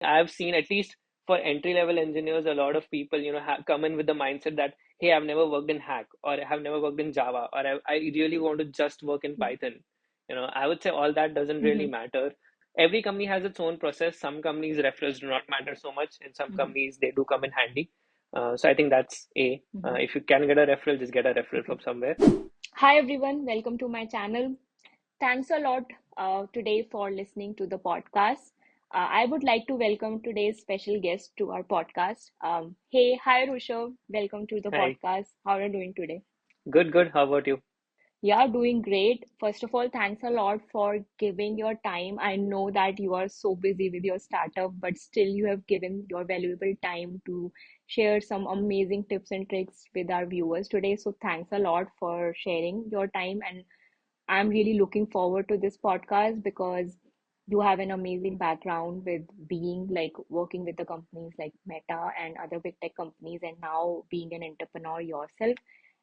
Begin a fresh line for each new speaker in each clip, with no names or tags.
I've seen, at least for entry level engineers, a lot of people, come in with the mindset that, hey, I've never worked in Hack, or I have never worked in Java, or I really want to just work in Python. I would say all that doesn't really
Mm-hmm.
matter. Every company has its own process. Some companies referrals do not matter so much. In some
Mm-hmm.
companies, they do come in handy. So I think that's A.
Mm-hmm.
If you can get a referral, just get a referral from somewhere.
Hi everyone, welcome to my channel. Thanks a lot today for listening to the podcast. I would like to welcome today's special guest to our podcast. Hi Rushabh, welcome to the
Hi.
podcast. How are you doing today?
Good, good. How about you?
Yeah, doing great. First of all, thanks a lot for giving your time. I know that you are so busy with your startup, but still you have given your valuable time to share some amazing tips and tricks with our viewers today. So thanks a lot for sharing your time, and I'm really looking forward to this podcast because you have an amazing background with being like working with the companies like Meta and other big tech companies, and now being an entrepreneur yourself.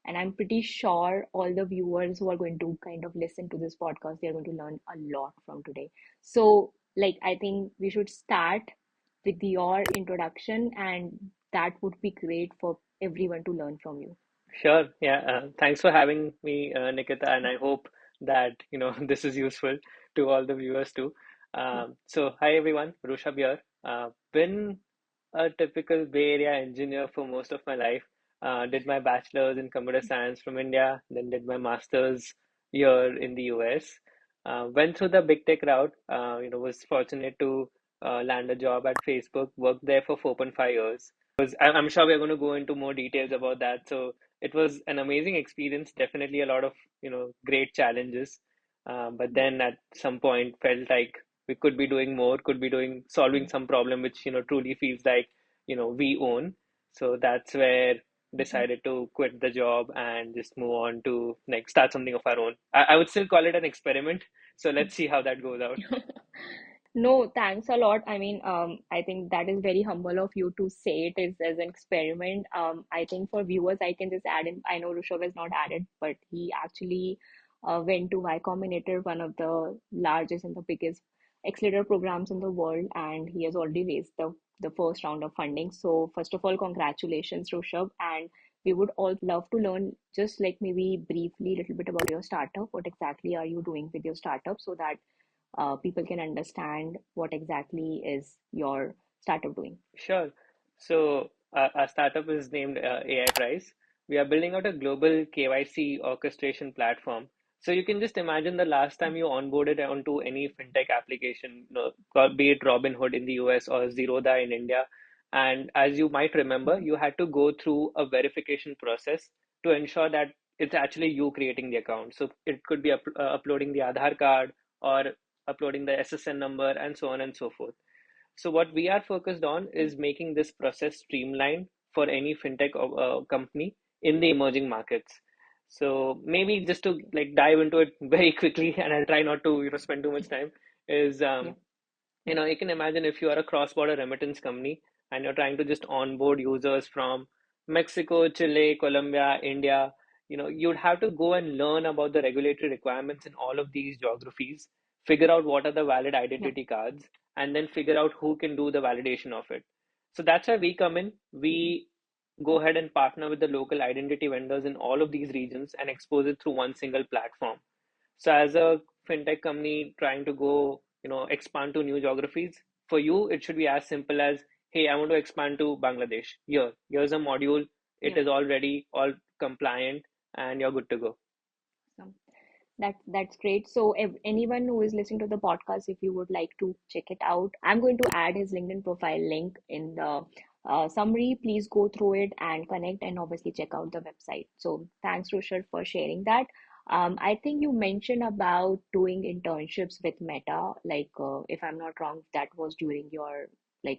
And I'm pretty sure all the viewers who are going to kind of listen to this podcast, they're going to learn a lot from today. So, I think we should start with your introduction, and that would be great for everyone to learn from you.
Sure. Yeah. Thanks for having me, Nikita, and I hope that this is useful to all the viewers too.
Yeah.
So, hi everyone, Rushabh here. Been a typical Bay Area engineer for most of my life. Did my bachelor's in computer science from India, then did my master's here in the US. Went through the big tech route. Was fortunate to land a job at Facebook. Worked there for 4.5 years. I'm sure we're going to go into more details about that. So it was an amazing experience. Definitely a lot of great challenges. But then at some point felt like we could be doing more, could be doing solving some problem which truly feels like we own. So that's where
Mhm.
decided to quit the job and just move on to like start something of our own. I would still call it an experiment. So let's see how that goes out.
No, thanks a lot. I mean, I think that is very humble of you to say it is as an experiment. I think for viewers, I can just add in. I know Rushabh has not added, but he actually went to Y Combinator, one of the largest and the biggest accelerator programs in the world, and he has already raised the first round of funding. So, first of all, congratulations, Rushabh, and we would all love to learn just like maybe briefly a little bit about your startup. What exactly are you doing with your startup so that people can understand what exactly is your startup doing.
Sure. So our startup is named AiPrise. We are building out a global KYC orchestration platform. So you can just imagine the last time you onboarded onto any fintech application, be it Robinhood in the US or Zerodha in India. And as you might remember,
Mhm.
you had to go through a verification process to ensure that it's actually you creating the account. So it could be uploading the Aadhaar card or uploading the SSN number and so on and so forth. So what we are focused on is making this process streamlined for any fintech company in the emerging markets. So maybe just to like dive into it very quickly, and I'll try not to spend too much time. Is
Yeah.
you can imagine if you are a cross-border remittance company and you're trying to just onboard users from Mexico, Chile, Colombia, India. You'd have to go and learn about the regulatory requirements in all of these geographies, figure out what are the valid
Yeah.
identity cards, and then figure out who can do the validation of it. So that's where we come in.
Mhm.
We go ahead and partner with the local identity vendors in all of these regions and expose it through one single platform. So as a fintech company trying to go, expand to new geographies, for you, it should be as simple as, hey, I want to expand to Bangladesh. Here's a module. It
Yeah.
is all ready, all compliant, and you're good to go.
So that's great. So if anyone who is listening to the podcast, if you would like to check it out, I'm going to add his LinkedIn profile link in the summary. Please go through it and connect, and obviously check out the website. So thanks, Rushar, for sharing that. I think you mentioned about doing internships with Meta. If I'm not wrong, that was during your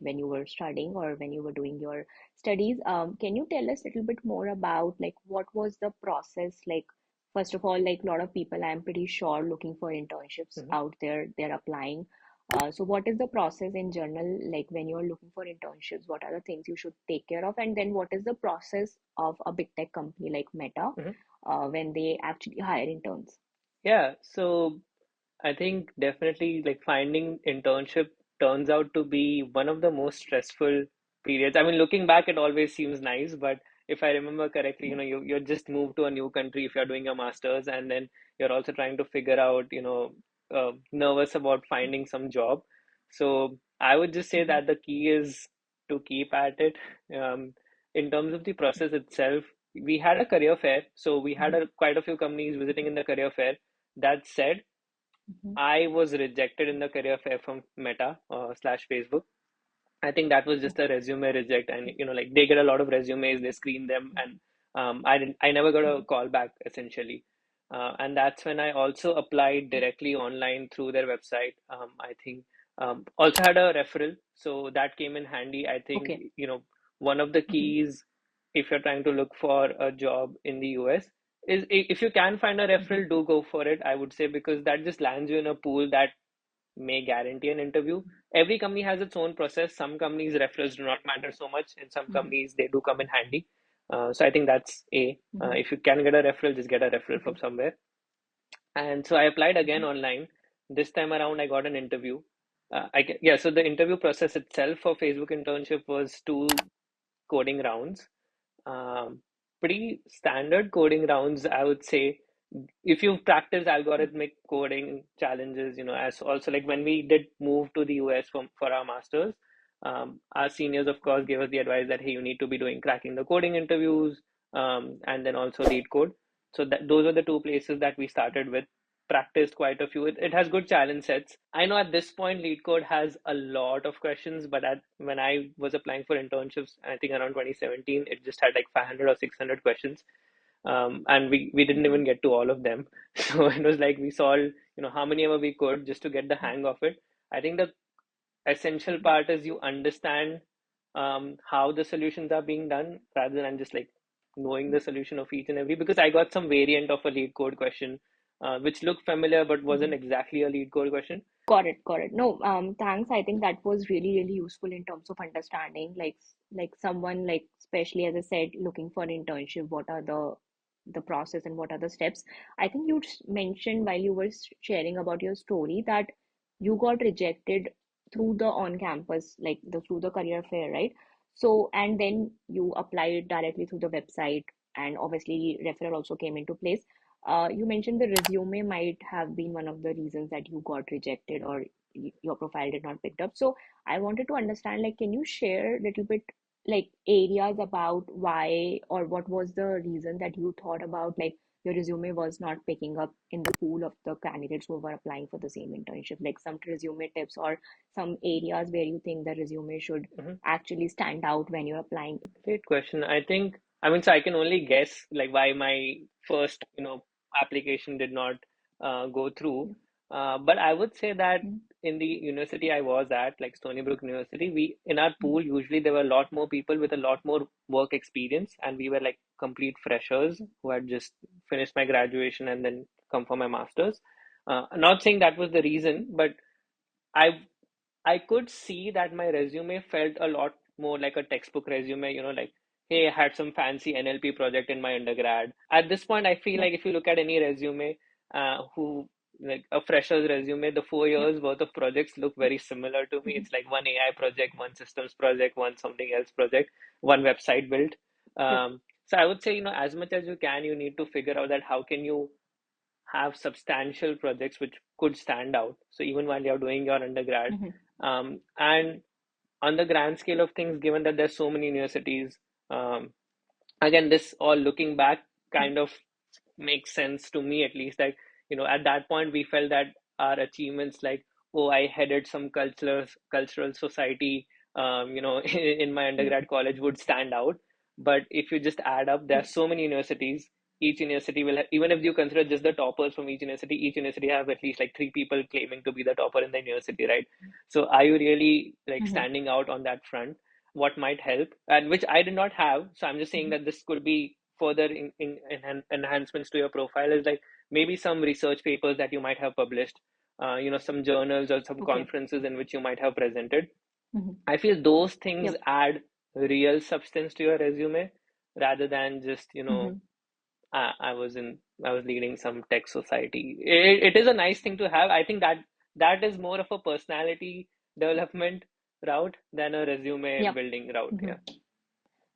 when you were studying or when you were doing your studies. Can you tell us a little bit more about what was the process like? First of all, like a lot of people, I'm pretty sure looking for internships
Mhm.
out there, they're applying. So what is the process in general, like when you're looking for internships, what are the things you should take care of? And then what is the process of a big tech company like Meta
Mhm.
when they actually hire interns?
Yeah, so I think definitely like finding internship turns out to be one of the most stressful periods. I mean, looking back, it always seems nice, but if I remember correctly, you just moved to a new country if you're doing your master's, and then you're also trying to figure out, nervous about finding some job. So I would just say
Mhm.
that the key is to keep at it. Um, in terms of the process itself, we had a career fair, so we had
Mhm.
quite a few companies visiting in the career fair. That said,
Mhm.
I was rejected in the career fair from Meta slash Facebook. I think that was just a resume reject, and like they get a lot of resumes, they screen them, and I never got a
Mhm.
call back essentially, and that's when I also applied directly online through their website. I think also had a referral, so that came in handy. I think
Okay.
one of the
Mhm.
keys if you're trying to look for a job in the US is if you can find a
Mhm.
referral, do go for it. I would say because that just lands you in a pool that may guarantee an interview. Every company has its own process. Some companies referrals do not matter so much. In some
Mhm.
companies, they do come in handy. So I think that's A.
Mhm.
If you can get a referral, just get a referral from
Okay.
somewhere. And so I applied again
Mhm.
online. This time around, I got an interview. Yeah. So the interview process itself for Facebook internship was two coding rounds. Um, Pretty standard coding rounds, I would say. If you've practiced algorithmic coding challenges, as also like when we did move to the US for our masters, our seniors, of course, gave us the advice that, hey, you need to be doing cracking the coding interviews, and then also Leetcode. So those are the two places that we started with. Practiced quite a few. It has good challenge sets. I know at this point Leetcode has a lot of questions, but when I was applying for internships, I think around 2017, it just had like 500 or 600 questions, and we didn't even
Mhm.
get to all of them. So it was like we solved how many ever we could just to get the hang of it. I think the essential
Mhm.
part is you understand how the solutions are being done rather than just like knowing the solution of each and every, because I got some variant of a lead code question which looked familiar but wasn't
Mhm.
exactly a lead code question.
Got it, got it. No, thanks. I think that was really, really useful in terms of understanding, like someone like, especially as I said, looking for an internship, what are the process and what are the steps. I think you mentioned while you were sharing about your story that you got rejected through the on-campus, like through the career fair, right? So, and then you applied directly through the website, and obviously referral also came into place. You mentioned the resume might have been one of the reasons that you got rejected or your profile did not picked up. So I wanted to understand, like, can you share a little bit, like, areas about why or what was the reason that you thought about, like, your resume was not picking up in the pool of the candidates who were applying for the same internship, like some resume tips or some areas where you think the resume should
Mhm.
actually stand out when you're applying.
Great question. I mean, so I can only guess like why my first, application did not go through. But I would say that
Mm-hmm.
in the university I was at, like Stony Brook University, we in our
Mm-hmm.
pool usually there were a lot more people with a lot more work experience, and we were like complete freshers who had just finished my graduation and then come for my master's. Not saying that was the reason, but I I could see that my resume felt a lot more like a textbook resume, like, hey, I had some fancy NLP project in my undergrad. At this point, I feel
Yep.
like if you look at any resume, who like a fresher's resume, the four
Yep.
years worth of projects look very similar to me.
Mm-hmm.
It's like one AI project, one systems project, one something else project, one website built.
Yep.
So I would say, as much as you can, you need to figure out that how can you have substantial projects which could stand out. So even while you're doing your undergrad,
Mm-hmm.
and on the grand scale of things, given that there's so many universities, um, again, this all looking back kind of makes sense to me at least. Like, at that point, we felt that our achievements, like, oh, I headed some cultural society, in my
Yep.
undergrad college would stand out. But if you just add up, there are
Yep.
so many universities. Each university will have, even if you consider just the toppers from each university have at least like three people claiming to be the topper in the university, right? So are you really like
Mm-hmm.
standing out on that front? What might help, and which I did not have. So I'm just saying
Mm-hmm.
that this could be further enhancements to your profile is like maybe some research papers that you might have published, some journals or some
Okay.
conferences in which you might have presented.
Mm-hmm.
I feel those things
Yep.
add real substance to your resume rather than just,
Mm-hmm.
I was leading some tech society. It is a nice thing to have. I think that is more of a personality development route than a resume
Yep.
building route.
Mhm.
Yeah.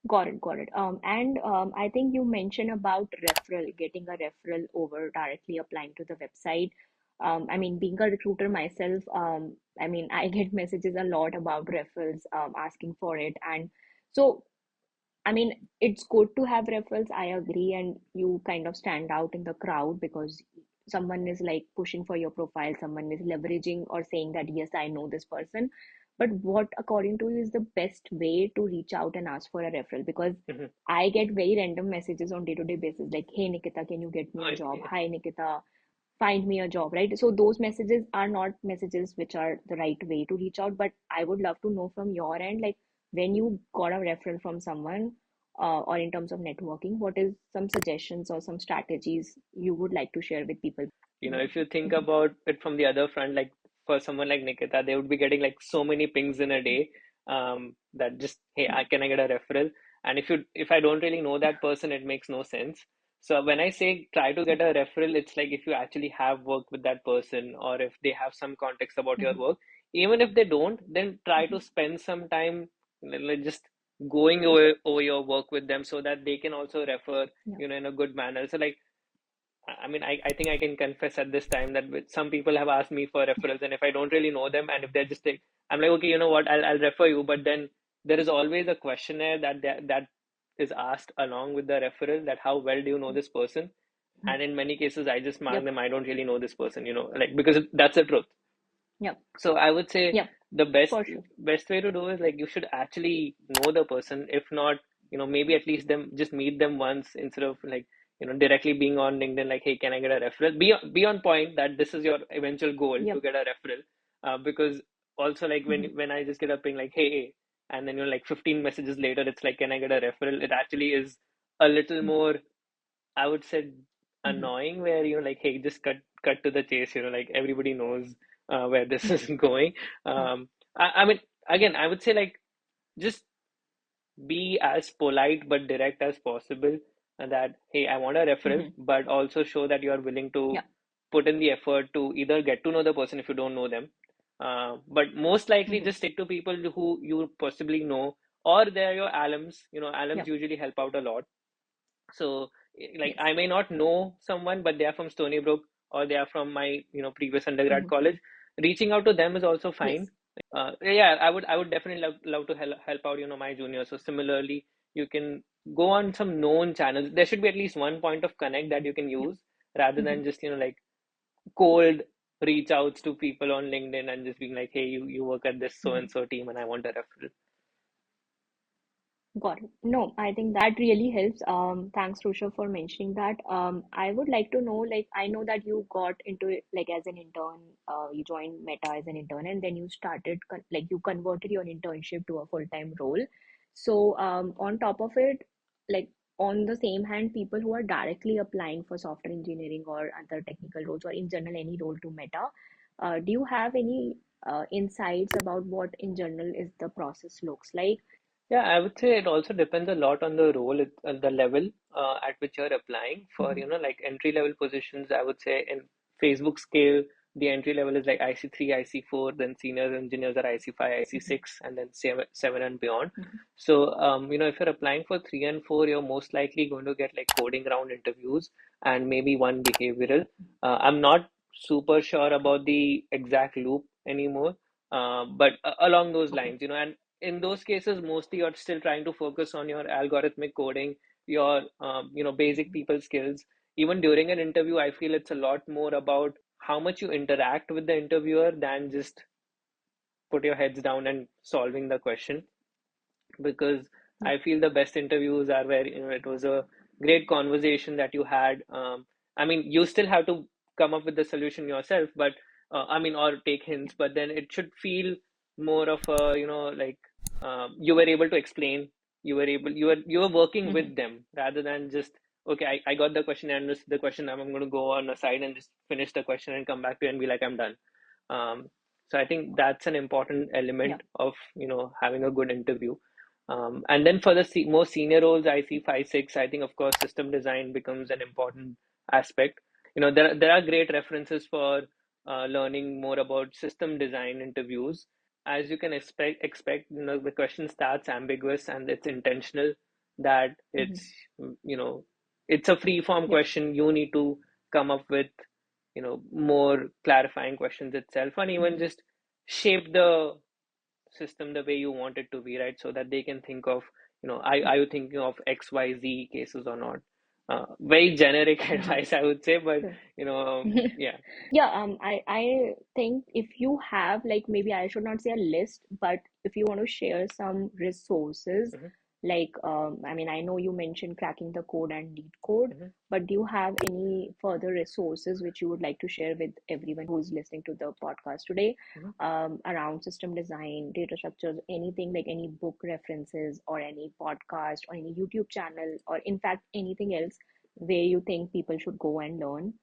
Got it, got it. And I think you mentioned about referral, getting a referral over directly applying to the website. I mean, being a recruiter myself, I mean, I get messages a lot about referrals, asking for it. And so, I mean, it's good to have referrals, I agree, and you kind of stand out in the crowd because someone is like pushing for your profile, someone is leveraging or saying that, yes, I know this person. But what, according to you, is the best way to reach out and ask for a referral? Because
Hmm.
I get very random messages on day-to-day basis, like, hey, Nikita, can you get me a job?
Yeah.
Hi, Nikita, find me a job, right? So those messages are not messages which are the right way to reach out. But I would love to know from your end, like when you got a referral from someone, or in terms of networking, what is some suggestions or some strategies you would like to share with people?
If you think
Mhm,
about it from the other front, like for someone like Nikita, they would be getting like so many pings in a day, that just, hey,
mhm,
can I get a referral? And if I don't really know that person, it makes no sense. So when I say try to get a referral, it's like if you actually have worked with that person or if they have some context about your
mhm,
work. Even if they don't, then try to
mhm.
spend some time, like, just going over your work with them so that they can also refer,
Yeah.
in a good manner. So like, I mean, I think I can confess at this time that some people have asked me for referrals, and if I don't really know them, and if they're just like, I'm like, okay, you know what, I'll refer you. But then there is always a questionnaire that is asked along with the referral, that how well do you know this person?
Mhm.
And in many cases, I just mark
Yep.
them, I don't really know this person, like, because that's the truth.
Yep.
So I would say
Yep.
the best
For sure.
best way to do is like you should actually know the person. If not, maybe at least them just meet them once instead of like, directly being on LinkedIn like, hey, can I get a referral? Be on point that this is your eventual goal to
Yep.
get a referral. Because also like when
Mhm,
when I just get a ping like, hey, and then like 15 messages later, it's like, can I get a referral? It actually is a little
mhm,
more, I would say,
mhm.
annoying, where like, hey, just cut to the chase, like everybody knows where this
Yep.
is going.
Mhm.
I mean, again, I would say like just be as polite but direct as possible, and that, hey, I want a referral,
Mhm.
but also show that you are willing to
Yep.
put in the effort to either get to know the person if you don't know them. But most likely
Mhm.
just stick to people who you possibly know, or they're your alums. Alums
Yep.
usually help out a lot. So, like,
Yes.
I may not know someone, but they are from Stony Brook or they are from my, previous undergrad
Mhm.
college. Reaching out to them is also fine.
Yes.
Yeah, I would definitely love to help out, my juniors. So similarly, you can go on some known channels. There should be at least one point of connect that you can
Yep.
use, rather
Mhm.
than just, like, cold reach outs to people on LinkedIn and just being like, hey, you work at this so
Mhm.
and so team and I want a referral.
Got it. No, I think that really helps. Thanks, Rushabh, for mentioning that. I would like to know, like, I know that you got into it, like, as an intern, you joined Meta as an intern, and then you started, like, you converted your internship to a full-time role. So, on top of it, like, on the same hand, people who are directly applying for software engineering or other technical roles, or in general, any role to Meta, do you have any insights about what, in general, is the process looks like?
Yeah, I would say it also depends a lot on the role, the level at which you're applying for,
Mhm.
like entry level positions. I would say in Facebook scale, the entry level is like IC3, IC4, then senior engineers are IC5,
Mhm.
IC6, and then seven and beyond.
Mhm.
So, if you're applying for 3 and 4, you're most likely going to get like coding round interviews and maybe one behavioral. I'm not super sure
Okay.
about the exact loop anymore, but along those
Okay.
lines, and in those cases, mostly you're still trying to focus on your algorithmic coding, your basic
Mhm.
people skills. Even during an interview, I feel it's a lot more about how much you interact with the interviewer than just put your heads down and solving the question. Because
Yep.
I feel the best interviews are where it was a great conversation that you had. I mean, you still have to come up with the solution yourself, but I mean, or take hints. But then it should feel more of a like you were able to explain. You were working
Mhm.
with them rather than just, okay, I got the question and understood the question. Now I'm going to go on a side and just finish the question and come back to you and be like, I'm done. Um, so I think that's an important element
Yep.
of having a good interview. And then for the more senior roles, I see 5, 6. I think, of course, system design becomes an important aspect. There are great references for learning more about system design interviews. as you can expect, the question starts ambiguous and it's intentional, that
Mm-hmm.
you know, it's a free form
Yep.
question. You need to come up with, more clarifying questions itself, and even
Mm-hmm.
just shape the system the way you want it to be, right? So that they can think of, are you thinking of XYZ cases or not? Very generic
Mm-hmm.
advice, I would say, but
Sure.
yeah.
Yeah, I think if you have, like, maybe I should not say a list, but if you want to share some resources,
Mhm,
like, I mean, I know you mentioned cracking the code and Leetcode,
mhm,
but do you have any further resources which you would like to share with everyone who's listening to the podcast today,
mhm.
around system design, data structures, anything, like any book references or any podcast or any YouTube channel, or in fact anything else where you think people should go and learn?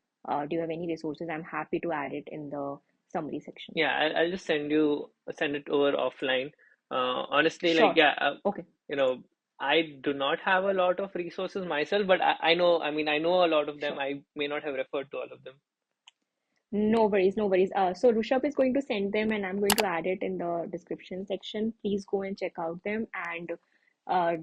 Do you have any resources? I'm happy to add it in the summary section.
Yeah, I'll just send it over offline. Honestly, like,
Sure.
yeah,
Okay.
you know, I do not have a lot of resources myself, but I know, I mean, I know a lot of them.
Sure.
I may not have referred to all of them.
No worries, no worries. So Rushabh is going to send them, and I'm going to add it in the description section. Please go and check out them, and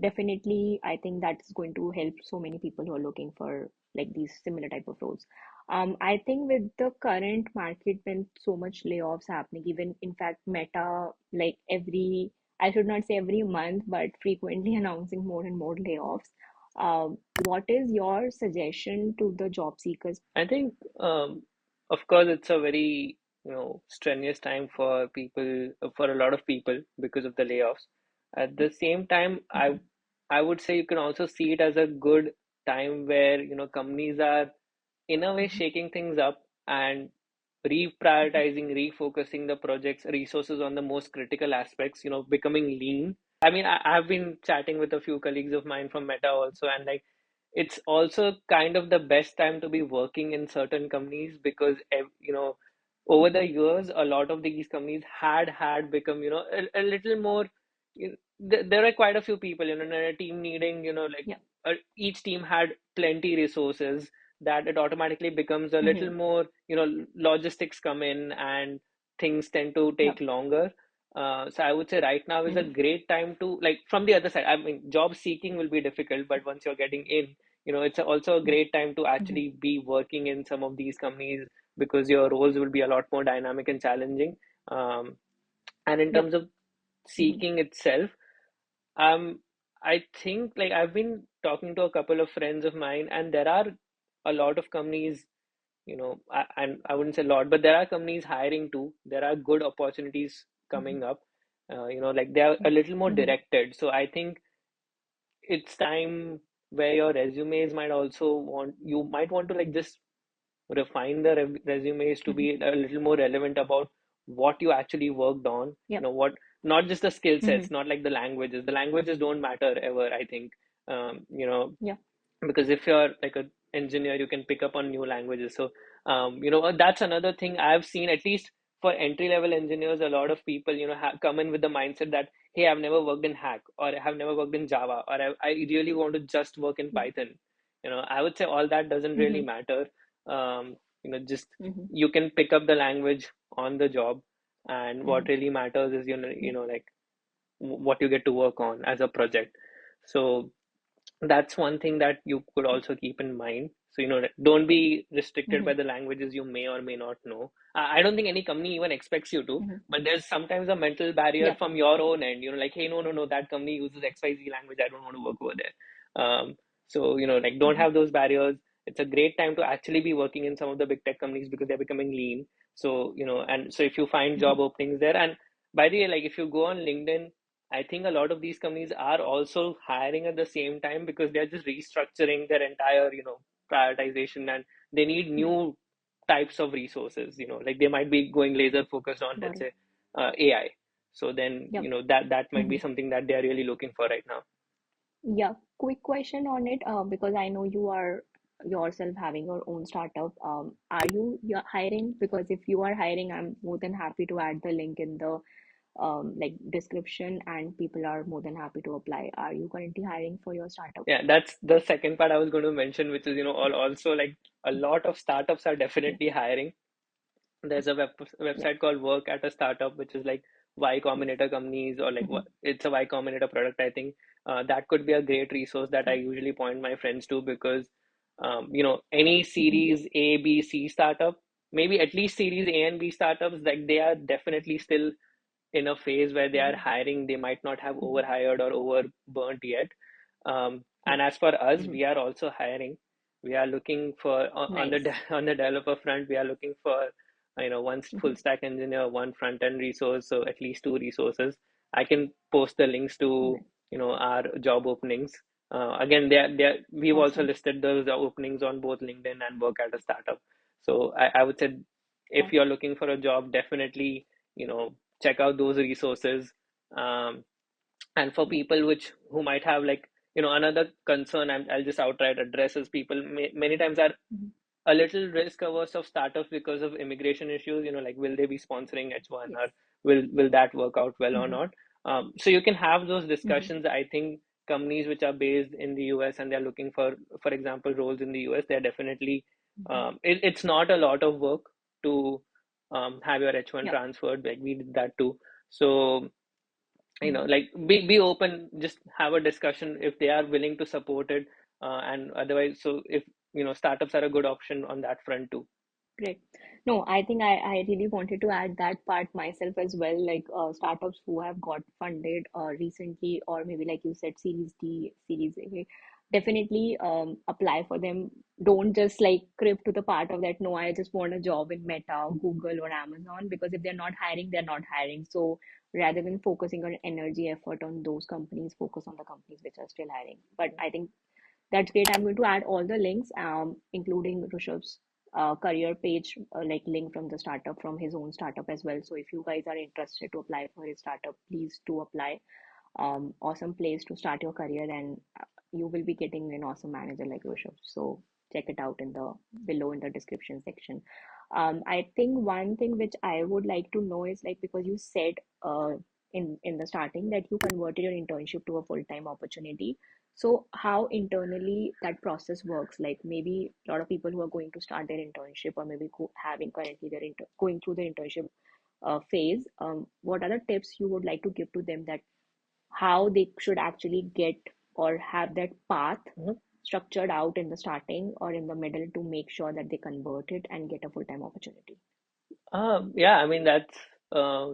definitely, I think that's going to help so many people who are looking for like these similar type of roles. I think with the current market, when so much layoffs happening, even in fact, Meta, like every, I should not say every month, but frequently announcing more and more layoffs. What is your suggestion to the job seekers?
I think, of course, it's a very, strenuous time for people, for a lot of people because of the layoffs. At the same time,
Mhm.
I would say you can also see it as a good time where, companies are in a way
Mhm.
shaking things up and
Mhm.
reprioritizing, refocusing the project's resources on the most critical aspects, becoming lean. I mean, I've been chatting with a few colleagues of mine from Meta also, and like, it's also kind of the best time to be working in certain companies because, over the
Mhm.
years, a lot of these companies had become, a little more. There are quite a few people, in a team needing, like,
Yeah.
each team had plenty resources, that it automatically becomes a little
Mhm.
more, logistics come in and things tend to
Yeah.
take longer. So I would say right now is a
Mhm.
great time to, like, from the other side. I mean, job seeking will be difficult, but once you're getting in, it's also a
Yeah.
great time to
Mhm.
actually be working in some of these companies because your roles will be a lot more dynamic and challenging. Um, and in terms
Yep.
of
Mhm.
seeking itself, um, I think, like, I've been talking to a couple of friends of mine, and there are a lot of companies, and I wouldn't say a lot, but there are companies hiring too. There are good opportunities
Mhm.
coming up. Like, they are a little more
Mhm.
directed. So I think it's time where your resumes might also you might want to, like, just refine the resumes to
Mhm.
be a little more relevant about what you actually worked on.
Yep.
What, not just the skill
Mhm.
sets, not like the languages. The languages don't matter ever, I think. Um, you know,
Yeah.
because if you're like a engineer, you can pick up on new languages. So that's another thing I've seen, at least for entry level engineers. A lot of people, come in with the mindset that, hey, I've never worked in hack, or I have never worked in Java, or I really want to just work in
Yeah.
Python. I would say all that doesn't really
Mhm.
matter. Just,
Mhm.
you can pick up the language on the job, and what
Mhm.
really matters is,
Yeah.
like, what you get to work on as a project. So that's one thing that you could
Yeah.
also keep in mind. So, don't be restricted by
Mhm.
the languages you may or may not know. I don't think any company even expects you to,
Mhm.
but there's sometimes a mental barrier
Yeah.
from your own end, like, hey, no, no, no, that company uses XYZ language. I don't want to work over there. So, like, don't
Mhm.
have those barriers. It's a great time to actually be working in some of the big tech companies because they're becoming lean. So, and so if you find
Mhm.
job openings there, and by the way, like, if you go on LinkedIn, I think a lot of these companies are also hiring at the same time because they're just restructuring their entire, prioritization, and they need
Yeah.
new types of resources, like they might be going laser focused on,
Got
let's
it.
say, AI. So then,
Yep.
that might be
Mhm.
something that they are really looking for right now.
Yeah. Quick question on it, because I know you are yourself having your own startup. Are you hiring? Because if you are hiring, I'm more than happy to add the link in the like description, and people are more than happy to apply. Are you currently hiring for your startup?
Yeah, that's the second part I was going to mention, which is, also, like, a lot of startups are
Yeah.
definitely hiring. There's a
Yeah.
website called Work at a Startup, which is like Y Combinator companies, or like
Mm-hmm.
it's a Y Combinator product, I think that could be a great resource that I
Yeah.
usually point my friends to, because any
Mm-hmm.
series A, B, C startup, maybe at least series A and B startups, like they are definitely still in a phase where they are
Mm-hmm.
hiring. They might not have
Mm-hmm.
overhired or overburnt yet.
Yeah.
And as for us,
Mm-hmm.
we are also hiring. We are looking for on the
Nice.
on the developer front. We are looking for one
Mm-hmm.
full stack engineer, one front end resource, so at least two resources. I can post the links to
Nice.
our job openings. Again, we've also
Awesome.
listed those openings on both LinkedIn and Work at a Startup. So I would say, if
Awesome.
you're looking for a job, definitely check out those resources. Um, and for
Yeah.
people who might have, like, another concern, I'll just outright address, is people many times are
Mm-hmm.
a little risk averse of startups because of immigration issues. Like, will they be sponsoring H1,
Yes.
or will that work out well or
Mm-hmm.
not? So you can have those
Mm-hmm.
discussions. I think companies which are based in the US and they're looking for example, roles in the US, they're definitely,
Mm-hmm.
it's not a lot of work to have your H1
Yep.
transferred. Like, we did that too. So
Mm-hmm.
like, be open, just have a discussion if they are willing to support it, and otherwise, so if startups are a good option on that front too.
Great. No, I think I really wanted to add that part myself as well. Like startups who have got funded recently, or maybe like you said, Series D, Series A, definitely apply for them. Don't just like crib to the part of that. No, I just want a job in Meta, Google, or Amazon, because if they're not hiring, they're not hiring. So rather than focusing on energy effort on those companies, focus on the companies which are still hiring. But I think that's great. I'm going to add all the links, including Rushabh's career page, like link from the startup, from his own startup as well. So if you guys are interested to apply for his startup, please do apply. Awesome place to start your career, and you will be getting an awesome manager like Rushabh. So check it out in the below in the description section. I think one thing which I would like to know is like, because you said in the starting that you converted your internship to a full-time opportunity. So how internally that process works? Like maybe a lot of people who are going to start their internship, or maybe having currently their going through the internship phase. What are the tips you would like to give to them, that how they should actually get or have that path
Mhm.
structured out in the starting or in the middle to make sure that they convert it and get a full-time opportunity?
Yeah, I mean, that's uh,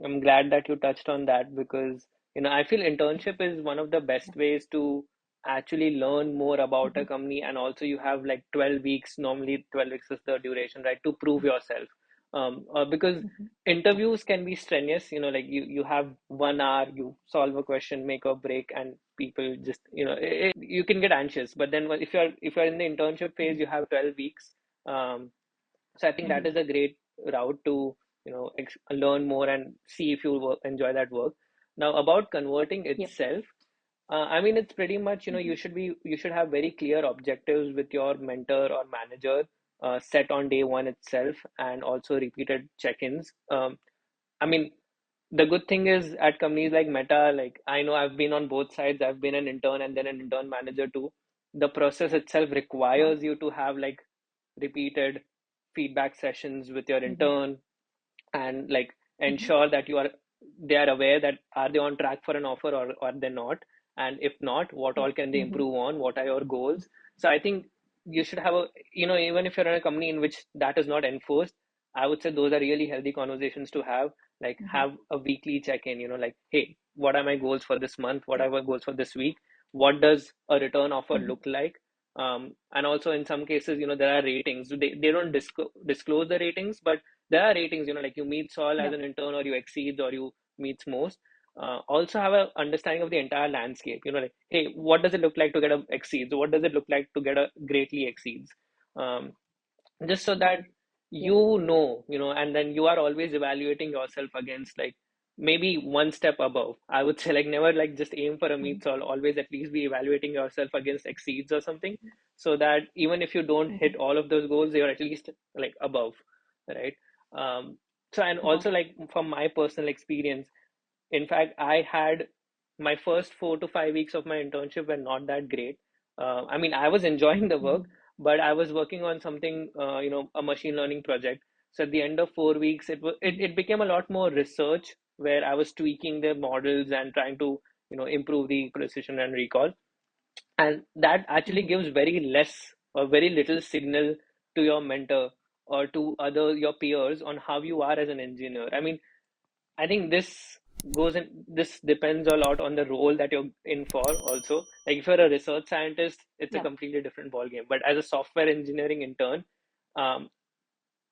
I'm glad that you touched on that, because I feel internship is one of the
Yeah.
best ways to actually learn more about a
Mhm.
company. And also, you have like 12 weeks, normally 12 weeks is the duration, right, to prove yourself. Because
Mhm. Yeah.
interviews can be strenuous. Like, you have 1 hour, you solve a question, make or break, and people just, you can get anxious. But then if you're in the internship phase,
Mhm.
you have 12 weeks. Um, so I think that
Mhm.
is a great route to learn more and see if you enjoy that work. Now, about converting
Yep.
itself, I mean, it's pretty much,
Mhm.
you should have very clear objectives with your mentor or manager, set on day one itself, and also repeated check-ins. I mean, the good thing is, at companies like Meta, like, I know I've been on both sides. I've been an intern and then an intern manager too. The process itself
Wow.
requires you to have like repeated feedback sessions with your
Mhm.
intern, and like
Mhm.
ensure that they are aware that are they on track for an offer, or they're not, and if not, what
Yeah.
all can they
Mhm.
improve on, what are your goals. So I think you should have a, even if you're in a company in which that is not enforced, I would say those are really healthy conversations to have. Like,
Mhm.
have a weekly check-in, like, hey, what are my goals for this month, what
Yeah.
are my goals for this week, what does a return offer
Mhm.
look like. And also, in some cases, there are ratings. They don't disclose the ratings, but there are ratings, like, you meet Sol as
Yeah.
an intern, or you exceeds, or you meets most. Also have a understanding of the entire landscape, like, hey, what does it look like to get a exceeds? What does it look like to get a greatly exceeds? Um, just so that
Great. Yeah.
and then you are always evaluating yourself against, like, maybe one step above. I would say, like, never like just aim for a
Mhm.
meet Sol, always at least be evaluating yourself against exceeds or something, so that even if you don't
Mhm.
hit all of those goals, you're at least like above, right? Um, so and
Wow.
also, like, from my personal experience, in fact, I had my first 4 to 5 weeks of my internship were not that great. I mean, I was enjoying the work,
Mhm.
but I was working on something, a machine learning project. So at the end of 4 weeks, it became a lot more research where I was tweaking the models and trying to improve the precision and recall, and that actually
Mm-hmm.
gives very less or very little signal to your mentor or to other your peers on how you are as an engineer. I mean, I think this depends a lot on the role that you're in for also. Like if you're a research scientist, it's a
Yeah.
completely different ballgame. But as a software engineering intern, um,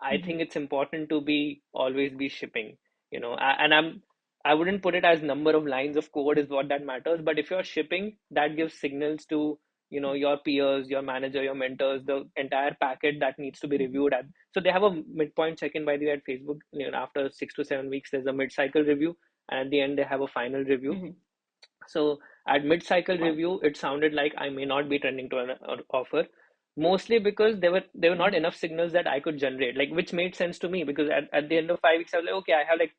I
Mm-hmm.
think it's important to be always be shipping, and I wouldn't put it as number of lines of code is what that matters, but if you're shipping, that gives signals to, your peers, your manager, your mentors, the entire packet that needs to be
Mm-hmm.
reviewed at. So they have a midpoint check-in by the way at Facebook, after 6 to 7 weeks, there's a mid-cycle review, and at the end they have a final review.
Mm-hmm.
So at mid-cycle
Got
review, it sounded like I may not be trending to an offer, mostly because there were
it.
not enough signals that I could generate, like which made sense to me because at the end of 5 weeks, I was like, okay, I have like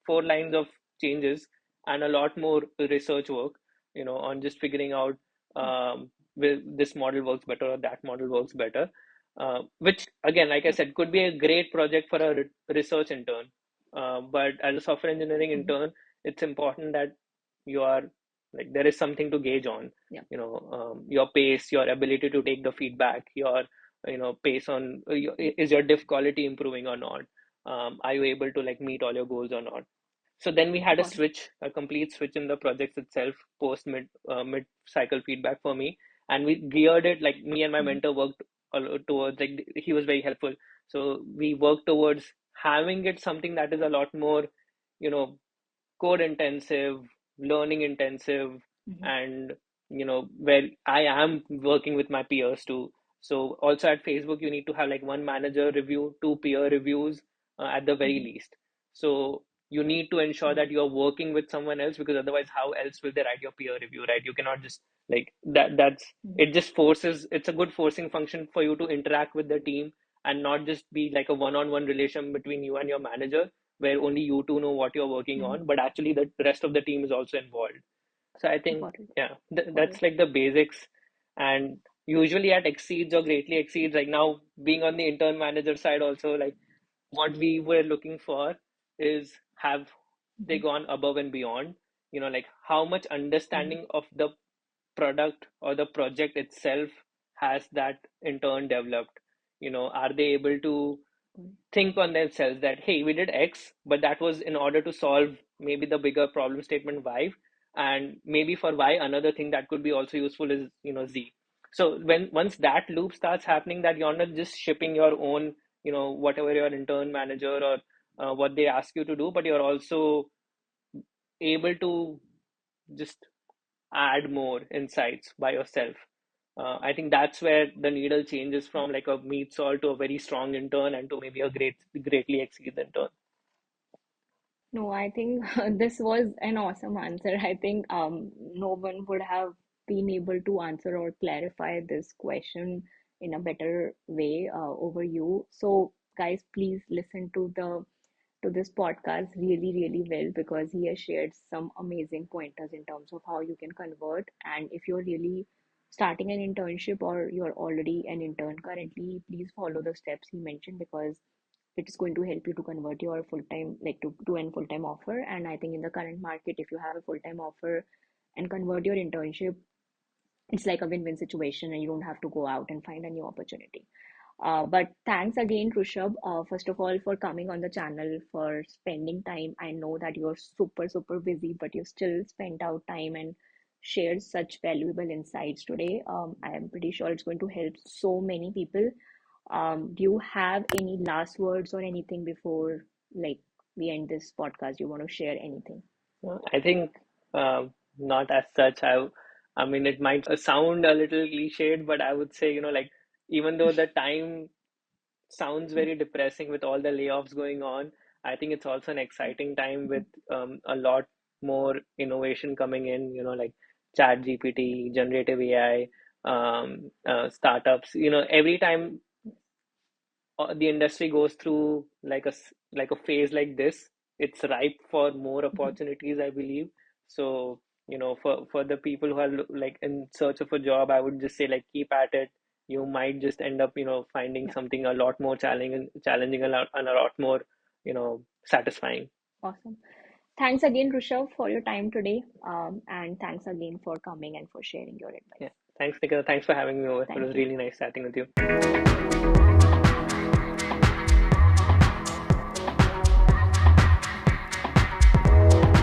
4 lines of changes and a lot more research work, on just figuring out will this model works better or that model works better. Which again, like I
Yep.
said, could be a great project for a research intern. But as a software engineering
Mm-hmm.
intern, it's important that you are like there is something to gauge on,
Yeah.
your pace, your ability to take the feedback, your pace on is your diff quality improving or not, are you able to like meet all your goals or not. So then we had
Got it.
a complete switch in the projects itself post mid cycle feedback for me, and we geared it like me and my
Mm-hmm.
mentor worked towards, like he was very helpful. So we worked towards having it something that is a lot more, you know, code intensive, learning intensive,
Mm-hmm.
and where I am working with my peers too. So also at Facebook, you need to have like one manager review, two peer reviews at the very
Mm-hmm.
least. So you need to ensure
Mm-hmm.
that you're working with someone else because otherwise, how else will they write your peer review, right? You cannot just like that. That's
Mm-hmm.
it. Just forces. It's a good forcing function for you to interact with the team and not just be like a one-on-one relation between you and your manager where only you two know what you're working
Mm-hmm.
on, but actually the rest of the team is also involved. So I think,
Got it.
yeah,
Got
that's
it.
like the basics. And usually at exceeds or greatly exceeds, like now being on the intern manager side also, like what we were looking for is have they
Mm-hmm.
gone above and beyond, like how much
Mm-hmm.
understanding of the product or the project itself has that intern developed. Are they able to
Got it.
think on themselves that hey, we did X, but that was in order to solve maybe the bigger problem statement Y, and maybe for Y another thing that could be also useful is Z. So when once that loop starts happening, that you're not just shipping your own, whatever your intern manager or what they ask you to do, but you're also able to just add more insights by yourself. I think that's where the needle changes
Yeah.
from like a meat salt to a very strong intern and to maybe a greatly exceeds intern.
No, I think this was an awesome answer. I think no one would have been able to answer or clarify this question in a better way over you. So, guys, please listen to this podcast really, really well because he has shared some amazing pointers in terms of how you can convert. And if you're really starting an internship or you're already an intern currently, please follow the steps he mentioned because it is going to help you to convert your full-time like to an full-time offer. And I think in the current market, if you have a full-time offer and convert your internship, it's like a win-win situation and you don't have to go out and find a new opportunity. But thanks again, Rushabh, first of all, for coming on the channel, for spending time. I know that you're super, super busy, but you still spent out time and shared such valuable insights today. I am pretty sure it's going to help so many people. Do you have any last words or anything before like we end this podcast? You want to share anything?
I think not as such. I mean, it might sound a little cliched, but I would say, like even though the time sounds very depressing with all the layoffs going on, I think it's also an exciting time with a lot more innovation coming in, like Chat GPT, generative AI, startups. Every time the industry goes through like like a phase like this, it's ripe for more opportunities, I believe. So for the people who are like in search of a job, I would just say like keep at it, you might just end up, finding
Yeah,
something a lot more challenging and a lot more, satisfying.
awesome. Thanks again, Rushabh, for your time today. And thanks again for coming and for sharing your advice.
Yeah. Thanks, Nikita. Thanks for having me over. It
Thank
was
you.
really nice chatting with you.